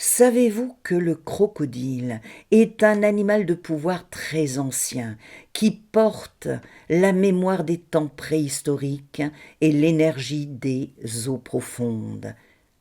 Savez-vous que le crocodile est un animal de pouvoir très ancien qui porte la mémoire des temps préhistoriques et l'énergie des eaux profondes?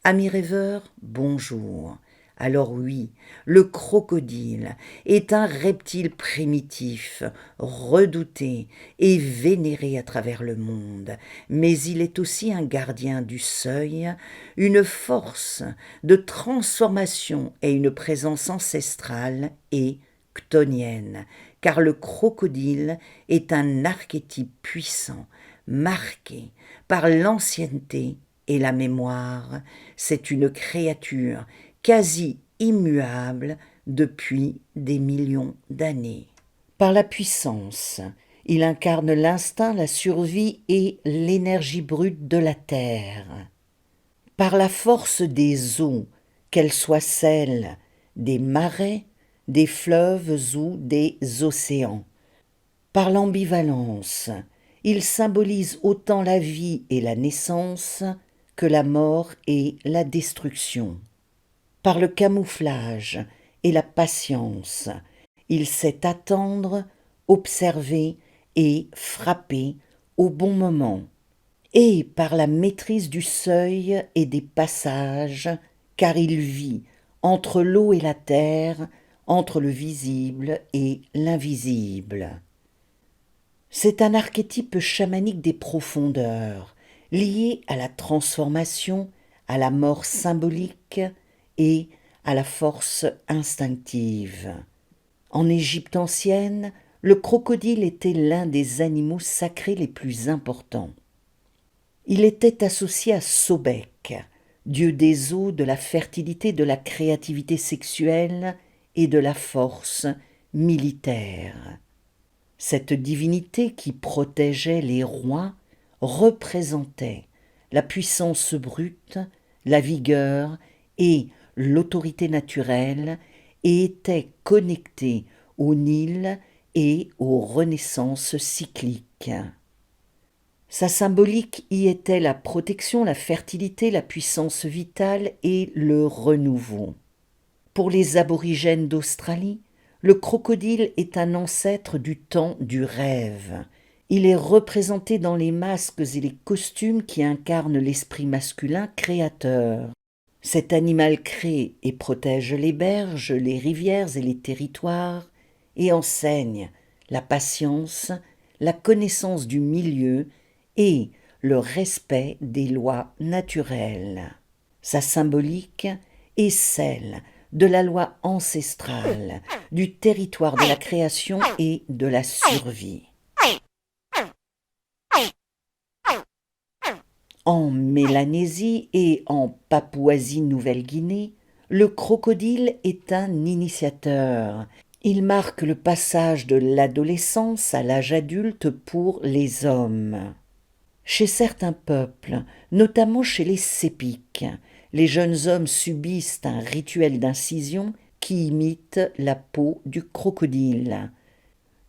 Amis rêveurs, bonjour. Alors oui, le crocodile est un reptile primitif, redouté et vénéré à travers le monde, mais il est aussi un gardien du seuil, une force de transformation et une présence ancestrale et chtonienne, car le crocodile est un archétype puissant, marqué par l'ancienneté et la mémoire. C'est une créature quasi immuable depuis des millions d'années. Par la puissance, il incarne l'instinct, la survie et l'énergie brute de la terre. Par la force des eaux, qu'elles soient celles des marais, des fleuves ou des océans. Par l'ambivalence, il symbolise autant la vie et la naissance que la mort et la destruction. Par le camouflage et la patience, il sait attendre, observer et frapper au bon moment. Et par la maîtrise du seuil et des passages, car il vit entre l'eau et la terre, entre le visible et l'invisible. C'est un archétype chamanique des profondeurs, lié à la transformation, à la mort symbolique et à la force instinctive. En Égypte ancienne, le crocodile était l'un des animaux sacrés les plus importants. Il était associé à Sobek, dieu des eaux, de la fertilité, de la créativité sexuelle et de la force militaire. Cette divinité qui protégeait les rois représentait la puissance brute, la vigueur et l'autorité naturelle et était connectée au Nil et aux renaissances cycliques. Sa symbolique y était la protection, la fertilité, la puissance vitale et le renouveau. Pour les aborigènes d'Australie, le crocodile est un ancêtre du temps du rêve. Il est représenté dans les masques et les costumes qui incarnent l'esprit masculin créateur. Cet animal crée et protège les berges, les rivières et les territoires et enseigne la patience, la connaissance du milieu et le respect des lois naturelles. Sa symbolique est celle de la loi ancestrale, du territoire de la création et de la survie. En Mélanésie et en Papouasie-Nouvelle-Guinée, le crocodile est un initiateur. Il marque le passage de l'adolescence à l'âge adulte pour les hommes. Chez certains peuples, notamment chez les Sépiques, les jeunes hommes subissent un rituel d'incision qui imite la peau du crocodile.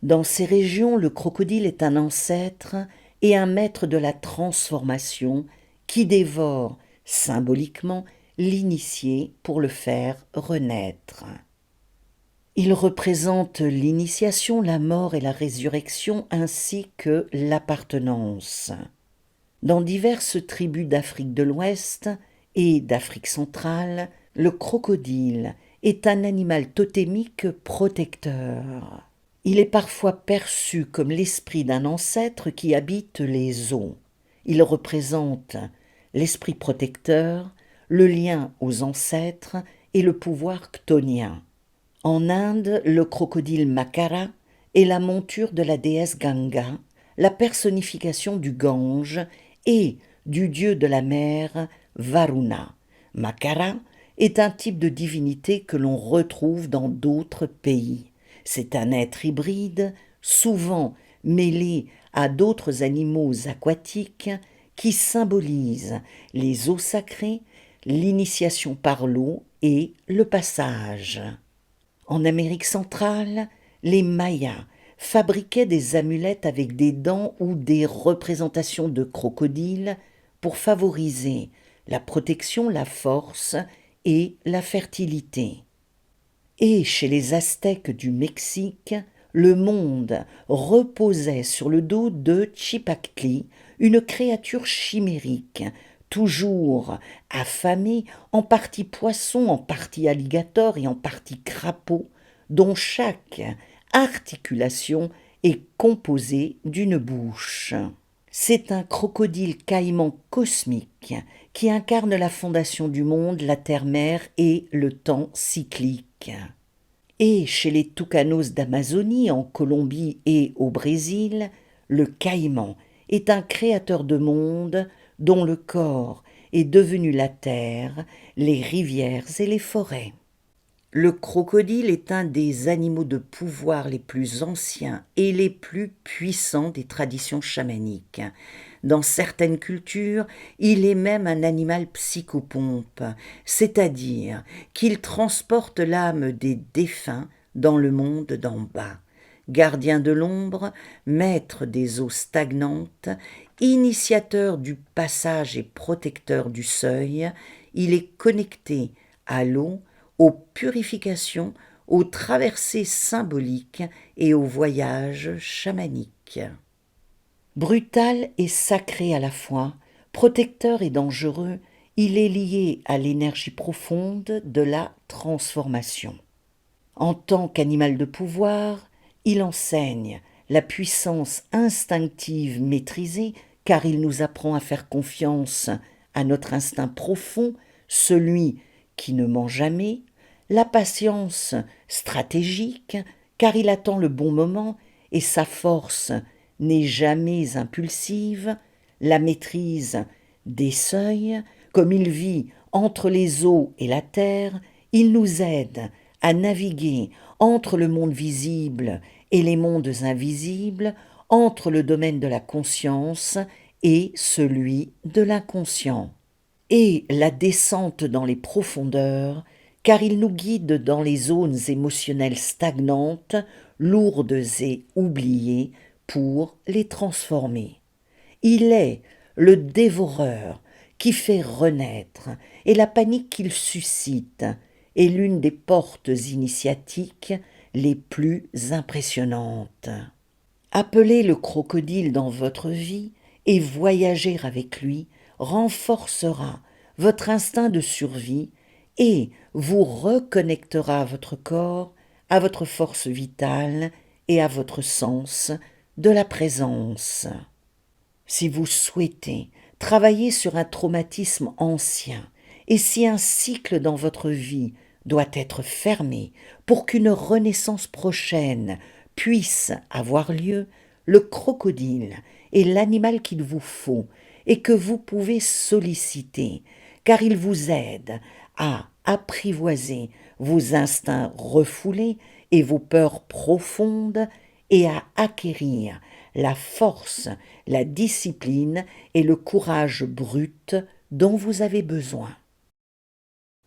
Dans ces régions, le crocodile est un ancêtre et un maître de la transformation qui dévore symboliquement l'initié pour le faire renaître. Il représente l'initiation, la mort et la résurrection ainsi que l'appartenance. Dans diverses tribus d'Afrique de l'Ouest et d'Afrique centrale, le crocodile est un animal totémique protecteur. Il est parfois perçu comme l'esprit d'un ancêtre qui habite les eaux. Il représente l'esprit protecteur, le lien aux ancêtres et le pouvoir chtonien. En Inde, le crocodile Makara est la monture de la déesse Ganga, la personnification du Gange et du dieu de la mer Varuna. Makara est un type de divinité que l'on retrouve dans d'autres pays. C'est un être hybride, souvent mêlé à d'autres animaux aquatiques, qui symbolise les eaux sacrées, l'initiation par l'eau et le passage. En Amérique centrale, les Mayas fabriquaient des amulettes avec des dents ou des représentations de crocodiles pour favoriser la protection, la force et la fertilité. Et chez les Aztèques du Mexique, le monde reposait sur le dos de Chipactli, une créature chimérique, toujours affamée, en partie poisson, en partie alligator et en partie crapaud, dont chaque articulation est composée d'une bouche. C'est un crocodile caïman cosmique qui incarne la fondation du monde, la terre-mère et le temps cyclique. Et chez les toucanos d'Amazonie, en Colombie et au Brésil, le caïman est un créateur de monde dont le corps est devenu la terre, les rivières et les forêts. Le crocodile est un des animaux de pouvoir les plus anciens et les plus puissants des traditions chamaniques. Dans certaines cultures, il est même un animal psychopompe, c'est-à-dire qu'il transporte l'âme des défunts dans le monde d'en bas. Gardien de l'ombre, maître des eaux stagnantes, initiateur du passage et protecteur du seuil, il est connecté à l'eau, aux purifications, aux traversées symboliques et aux voyages chamaniques. Brutal et sacré à la fois, protecteur et dangereux, il est lié à l'énergie profonde de la transformation. En tant qu'animal de pouvoir, il enseigne la puissance instinctive maîtrisée car il nous apprend à faire confiance à notre instinct profond, celui qui ne ment jamais, la patience stratégique car il attend le bon moment et sa force n'est jamais impulsive, la maîtrise des seuils, comme il vit entre les eaux et la terre, il nous aide à naviguer entre le monde visible et les mondes invisibles, entre le domaine de la conscience et celui de l'inconscient. Et la descente dans les profondeurs, car il nous guide dans les zones émotionnelles stagnantes, lourdes et oubliées, pour les transformer. Il est le dévoreur qui fait renaître, et la panique qu'il suscite est l'une des portes initiatiques les plus impressionnantes. Appelez le crocodile dans votre vie et voyager avec lui renforcera votre instinct de survie et vous reconnectera à votre corps, à votre force vitale et à votre sens de la présence. Si vous souhaitez travailler sur un traumatisme ancien et si un cycle dans votre vie doit être fermé pour qu'une renaissance prochaine puisse avoir lieu, le crocodile est l'animal qu'il vous faut et que vous pouvez solliciter, car il vous aide à apprivoiser vos instincts refoulés et vos peurs profondes et à acquérir la force, la discipline et le courage brut dont vous avez besoin.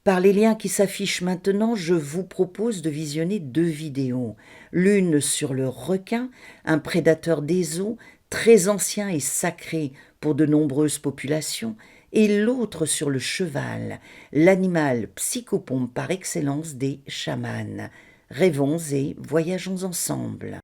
Par les liens qui s'affichent maintenant, je vous propose de visionner 2 vidéos. L'une sur le requin, un prédateur des eaux, très ancien et sacré pour de nombreuses populations, et l'autre sur le cheval, l'animal psychopompe par excellence des chamans. Rêvons et voyageons ensemble.